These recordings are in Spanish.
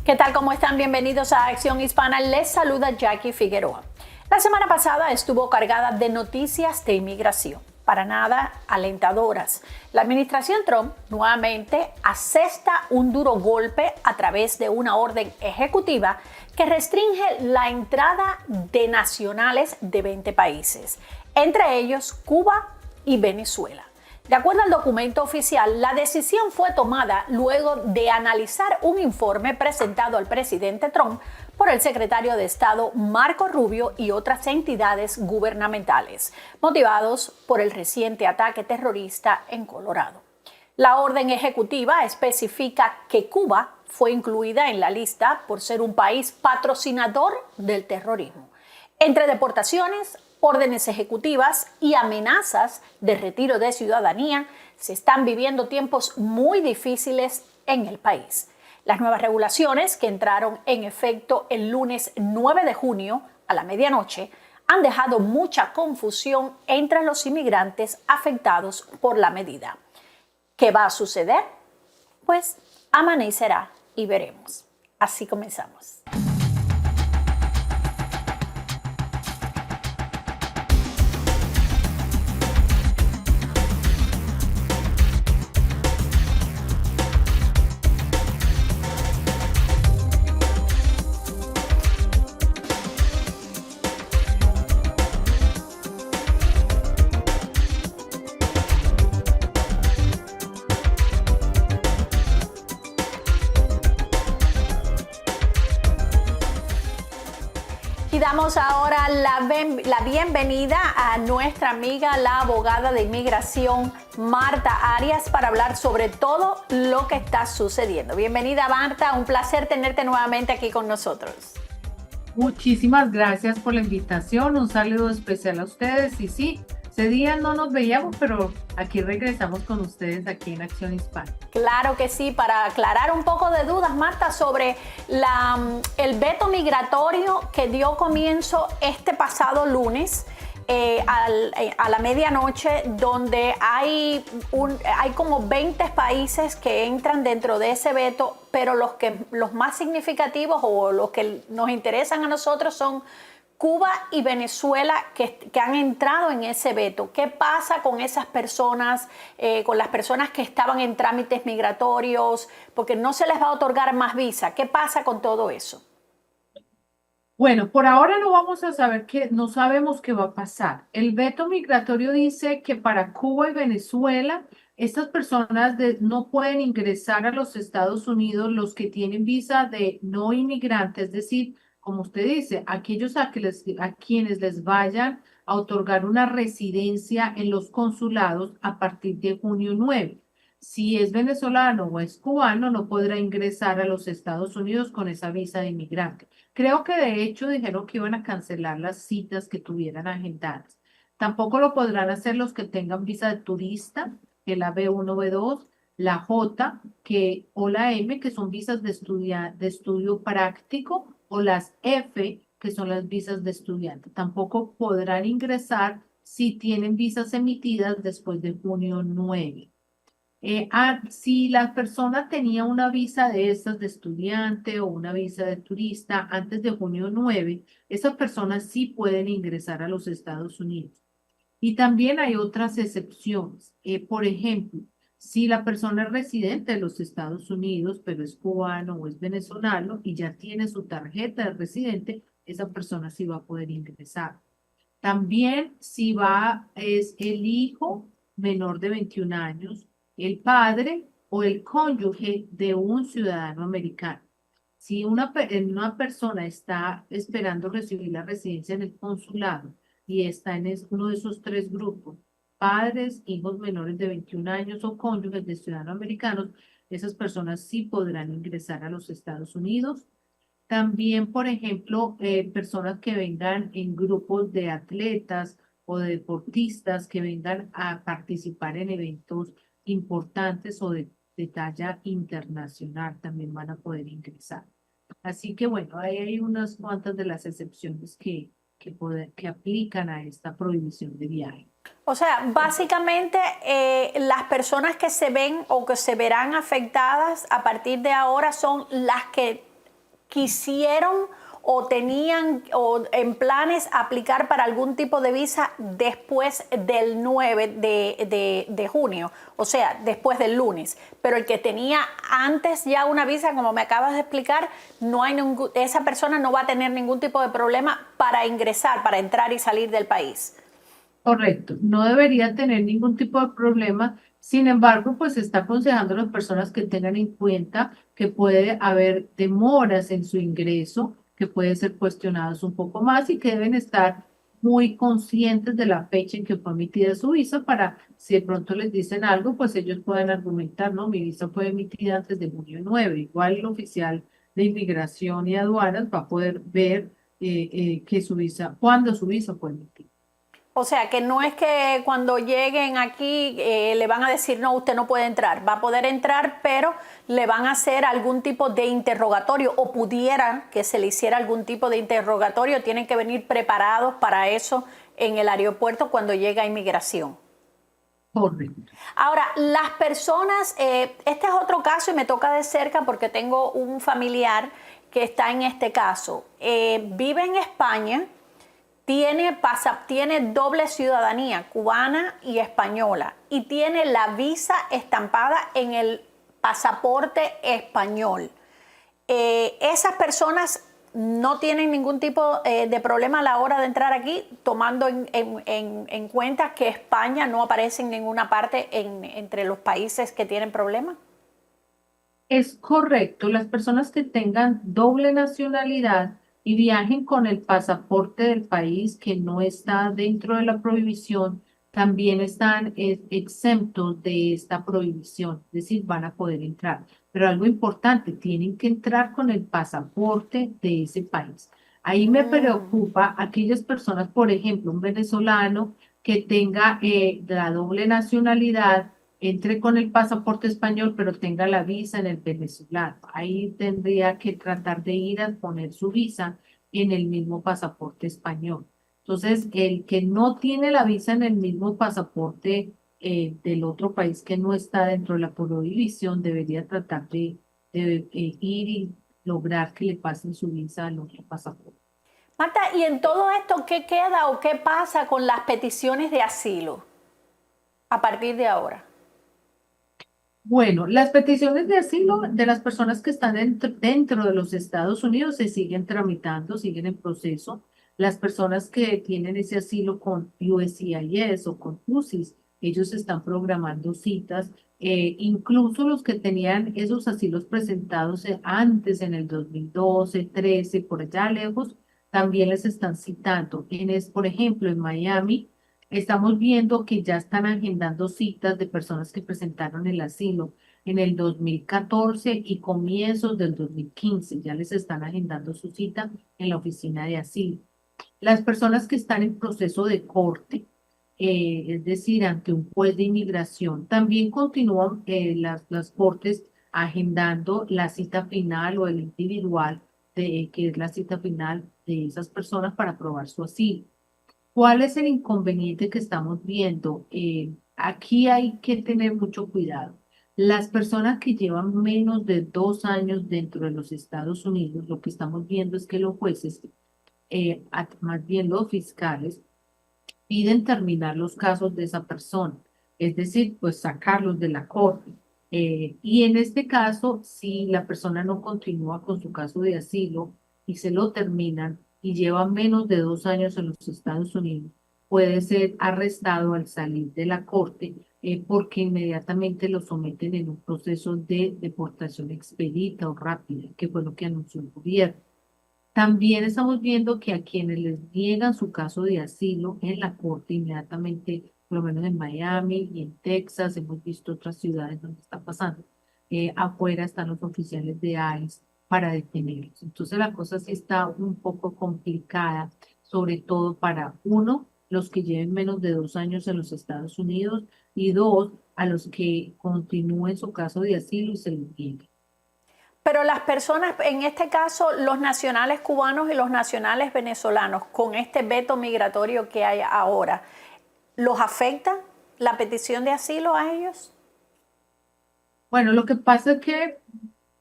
¿Qué tal? ¿Cómo están? Bienvenidos a Acción Hispana. Les saluda Jackie Figueroa. La semana pasada estuvo cargada de noticias de inmigración, para nada alentadoras. La administración Trump nuevamente asesta un duro golpe a través de una orden ejecutiva que restringe la entrada de nacionales de 20 países, entre ellos Cuba y Venezuela. De acuerdo al documento oficial, la decisión fue tomada luego de analizar un informe presentado al presidente Trump por el secretario de Estado Marco Rubio y otras entidades gubernamentales, motivados por el reciente ataque terrorista en Colorado. La orden ejecutiva especifica que Cuba fue incluida en la lista por ser un país patrocinador del terrorismo. Entre deportaciones, órdenes ejecutivas y amenazas de retiro de ciudadanía, se están viviendo tiempos muy difíciles en el país. Las nuevas regulaciones, que entraron en efecto el lunes 9 de junio a la medianoche, han dejado mucha confusión entre los inmigrantes afectados por la medida. ¿Qué va a suceder? Pues amanecerá y veremos. Así comenzamos. Y damos ahora la bienvenida a nuestra amiga, la abogada de inmigración, Marta Arias, para hablar sobre todo lo que está sucediendo. Bienvenida, Marta, un placer tenerte nuevamente aquí con nosotros. Muchísimas gracias por la invitación, un saludo especial a ustedes y sí, ese día no nos veíamos, pero aquí regresamos con ustedes aquí en Acción Hispana. Claro que sí, para aclarar un poco de dudas, Marta, sobre el veto migratorio que dio comienzo este pasado lunes a la medianoche, donde hay como 20 países que entran dentro de ese veto, pero los más significativos o los que nos interesan a nosotros son Cuba y Venezuela, que han entrado en ese veto. ¿Qué pasa con esas personas, con las personas que estaban en trámites migratorios, porque no se les va a otorgar más visa? ¿Qué pasa con todo eso? Bueno, por ahora no vamos a saber no sabemos qué va a pasar. El veto migratorio dice que para Cuba y Venezuela, estas personas no pueden ingresar a los Estados Unidos los que tienen visa de no inmigrante, es decir, como usted dice, aquellos a quienes les vayan a otorgar una residencia en los consulados a partir de junio 9. Si es venezolano o es cubano, no podrá ingresar a los Estados Unidos con esa visa de inmigrante. Creo que de hecho dijeron que iban a cancelar las citas que tuvieran agendadas. Tampoco lo podrán hacer los que tengan visa de turista, que es la B1, B2, la J o la M, que son visas de estudio práctico, o las F, que son las visas de estudiante. Tampoco podrán ingresar si tienen visas emitidas después de junio 9. Si la persona tenía una visa de estas de estudiante o una visa de turista antes de junio 9, esas personas sí pueden ingresar a los Estados Unidos. Y también hay otras excepciones. Por ejemplo, si la persona es residente de los Estados Unidos, pero es cubano o es venezolano y ya tiene su tarjeta de residente, esa persona sí va a poder ingresar. También si es el hijo menor de 21 años, el padre o el cónyuge de un ciudadano americano. Si una persona está esperando recibir la residencia en el consulado y está en uno de esos tres grupos, padres, hijos menores de 21 años o cónyuges de ciudadanos americanos, esas personas sí podrán ingresar a los Estados Unidos. También, por ejemplo, personas que vengan en grupos de atletas o de deportistas que vengan a participar en eventos importantes o de talla internacional también van a poder ingresar. Así que bueno, ahí hay unas cuantas de las excepciones que aplican a esta prohibición de viaje. O sea, básicamente las personas que se ven o que se verán afectadas a partir de ahora son las que quisieron o tenían o en planes aplicar para algún tipo de visa después del 9 de junio, o sea, después del lunes. Pero el que tenía antes ya una visa, como me acabas de explicar, no hay esa persona no va a tener ningún tipo de problema para ingresar, para entrar y salir del país. Correcto, no debería tener ningún tipo de problema. Sin embargo, pues se está aconsejando a las personas que tengan en cuenta que puede haber demoras en su ingreso, que pueden ser cuestionados un poco más y que deben estar muy conscientes de la fecha en que fue emitida su visa para, si de pronto les dicen algo, pues ellos pueden argumentar, no, mi visa fue emitida antes de junio 9. Igual el oficial de inmigración y aduanas va a poder ver que su visa, cuándo su visa fue emitida. O sea, que no es que cuando lleguen aquí le van a decir, no, usted no puede entrar. Va a poder entrar, pero le van a hacer algún tipo de interrogatorio o pudiera que se le hiciera algún tipo de interrogatorio. Tienen que venir preparados para eso en el aeropuerto cuando llega a inmigración. Correcto. Ahora, las personas, este es otro caso y me toca de cerca porque tengo un familiar que está en este caso. Vive en España. Tiene doble ciudadanía, cubana y española, y tiene la visa estampada en el pasaporte español. Esas personas no tienen ningún tipo de problema a la hora de entrar aquí, tomando en cuenta que España no aparece en ninguna parte entre los países que tienen problemas. Es correcto, las personas que tengan doble nacionalidad y viajen con el pasaporte del país que no está dentro de la prohibición, también están exentos de esta prohibición, es decir, van a poder entrar. Pero algo importante, tienen que entrar con el pasaporte de ese país. Ahí me preocupa aquellas personas, por ejemplo, un venezolano que tenga la doble nacionalidad entre con el pasaporte español, pero tenga la visa en el venezolano. Ahí tendría que tratar de ir a poner su visa en el mismo pasaporte español. Entonces, el que no tiene la visa en el mismo pasaporte del otro país que no está dentro de la prohibición, debería tratar de ir y lograr que le pasen su visa al otro pasaporte. Marta, ¿y en todo esto qué queda o qué pasa con las peticiones de asilo a partir de ahora? Bueno, las peticiones de asilo de las personas que están dentro de los Estados Unidos se siguen tramitando, siguen en proceso. Las personas que tienen ese asilo con USCIS o con UCIS, ellos están programando citas. Incluso los que tenían esos asilos presentados antes, en el 2012, 13, por allá lejos, también les están citando. Por ejemplo, en Miami. Estamos viendo que ya están agendando citas de personas que presentaron el asilo en el 2014 y comienzos del 2015. Ya les están agendando su cita en la oficina de asilo. Las personas que están en proceso de corte, es decir, ante un juez de inmigración, también continúan las cortes agendando la cita final o el individual, que es la cita final de esas personas para aprobar su asilo. ¿Cuál es el inconveniente que estamos viendo? Aquí hay que tener mucho cuidado. Las personas que llevan menos de 2 años dentro de los Estados Unidos, lo que estamos viendo es que los jueces, más bien los fiscales, piden terminar los casos de esa persona, es decir, pues sacarlos de la corte. Y en este caso, si la persona no continúa con su caso de asilo y se lo terminan y lleva menos de 2 años en los Estados Unidos, puede ser arrestado al salir de la corte porque inmediatamente lo someten en un proceso de deportación expedita o rápida, que fue lo que anunció el gobierno. También estamos viendo que a quienes les niegan su caso de asilo en la corte inmediatamente, por lo menos en Miami y en Texas, hemos visto otras ciudades donde está pasando, afuera están los oficiales de ICE para detenerlos. Entonces la cosa sí está un poco complicada, sobre todo para uno, los que lleven menos de 2 años en los Estados Unidos y dos, a los que continúen su caso de asilo y se les niegue. Pero las personas, en este caso, los nacionales cubanos y los nacionales venezolanos, con este veto migratorio que hay ahora, ¿los afecta la petición de asilo a ellos? Bueno, lo que pasa es que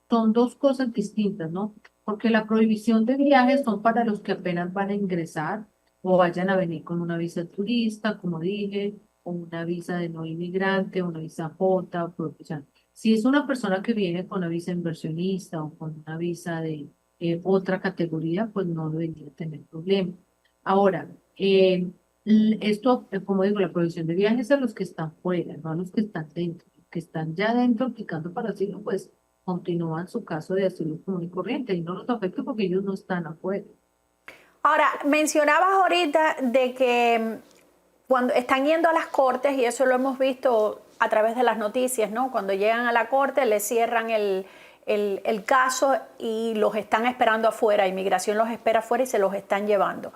son dos cosas distintas, ¿no? porque la prohibición de viajes son para los que apenas van a ingresar o vayan a venir con una visa turista, como dije, o una visa de no inmigrante, una visa J, o profesional. Si es una persona que viene con una visa inversionista o con una visa de otra categoría, pues no debería tener problema. Ahora, esto, como digo, la prohibición de viajes a los que están fuera, no a los que están dentro. Los que están ya dentro aplicando para asilo, pues continúan su caso de asilo común y corriente y no los afecta porque ellos no están afuera. Ahora, mencionabas ahorita de que cuando están yendo a las cortes, y eso lo hemos visto a través de las noticias, ¿no? Cuando llegan a la corte, le cierran el caso y los están esperando afuera, inmigración los espera afuera y se los están llevando.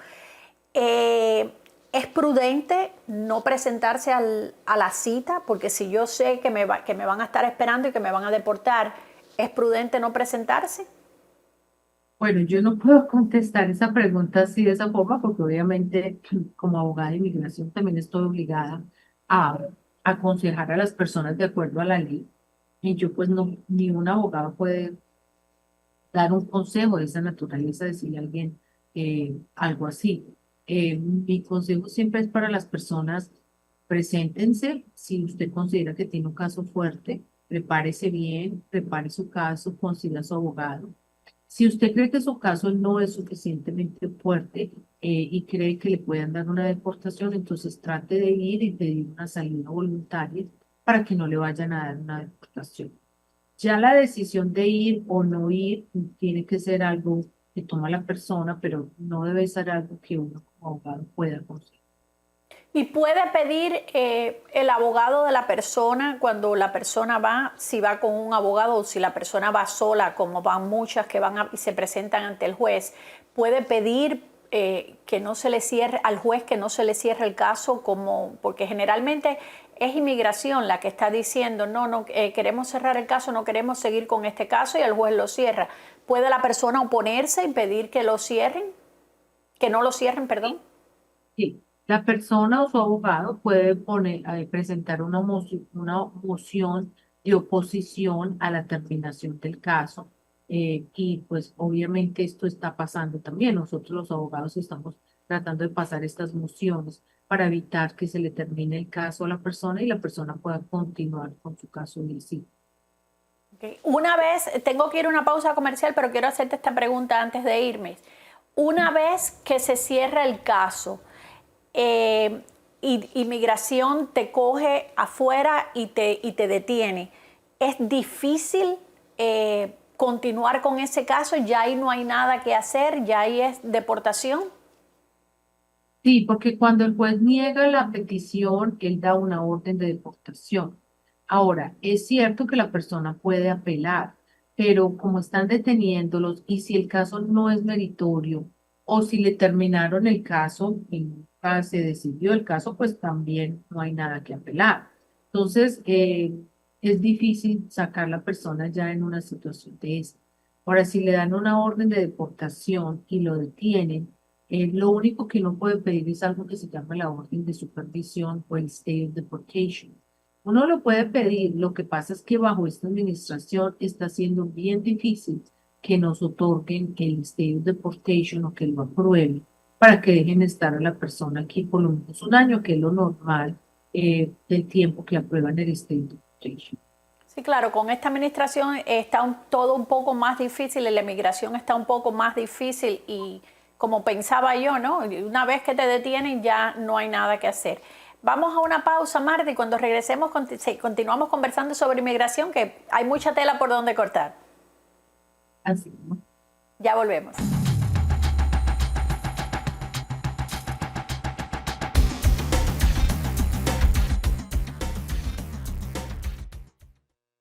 ¿Es prudente no presentarse a la cita? Porque si yo sé que me van a estar esperando y que me van a deportar, ¿es prudente no presentarse? Bueno, yo no puedo contestar esa pregunta así de esa forma porque obviamente como abogada de inmigración también estoy obligada a aconsejar a las personas de acuerdo a la ley. Y yo pues no, ni un abogado puede dar un consejo de esa naturaleza, decirle a alguien algo así. Mi consejo siempre es para las personas, preséntense, si usted considera que tiene un caso fuerte, prepárese bien, prepare su caso, consiga a su abogado. Si usted cree que su caso no es suficientemente fuerte y cree que le puedan dar una deportación, entonces trate de ir y pedir una salida voluntaria para que no le vayan a dar una deportación. Ya la decisión de ir o no ir tiene que ser algo que toma la persona, pero no debe ser algo que uno como abogado pueda conseguir. Y puede pedir el abogado de la persona cuando la persona va, si va con un abogado o si la persona va sola, como van muchas que van y se presentan ante el juez, puede pedir que no se le cierre al juez, que no se le cierre el caso, porque generalmente es inmigración la que está diciendo no, queremos cerrar el caso, no queremos seguir con este caso y el juez lo cierra. ¿Puede la persona oponerse y pedir que lo cierren? Que no lo cierren, perdón. Sí, la persona o su abogado puede presentar una moción de oposición a la terminación del caso. Y pues obviamente esto está pasando también. Nosotros los abogados estamos tratando de pasar estas mociones para evitar que se le termine el caso a la persona y la persona pueda continuar con su caso en el sí. Okay. Una vez, tengo que ir a una pausa comercial, pero quiero hacerte esta pregunta antes de irme. Una vez que se cierra el caso, y inmigración te coge afuera y te detiene, ¿es difícil continuar con ese caso? ¿Ya ahí no hay nada que hacer? ¿Ya ahí es deportación? Sí, porque cuando el juez niega la petición, él da una orden de deportación. Ahora, es cierto que la persona puede apelar, pero como están deteniéndolos y si el caso no es meritorio o si le terminaron el caso y nunca se decidió el caso, pues también no hay nada que apelar. Entonces, es difícil sacar a la persona ya en una situación de esta. Ahora, si le dan una orden de deportación y lo detienen, lo único que no puede pedir es algo que se llama la orden de supervisión o el stay of deportation. Uno lo puede pedir, lo que pasa es que bajo esta administración está siendo bien difícil que nos otorguen el stay of deportation o que lo aprueben para que dejen estar a la persona aquí por lo menos un año, que es lo normal del tiempo que aprueban el stay of deportation. Sí, claro, con esta administración está todo un poco más difícil, la emigración está un poco más difícil y como pensaba yo, ¿no? Una vez que te detienen ya no hay nada que hacer. Vamos a una pausa, Marta, y cuando regresemos continuamos conversando sobre inmigración, que hay mucha tela por donde cortar. Así, ¿no? Ya volvemos.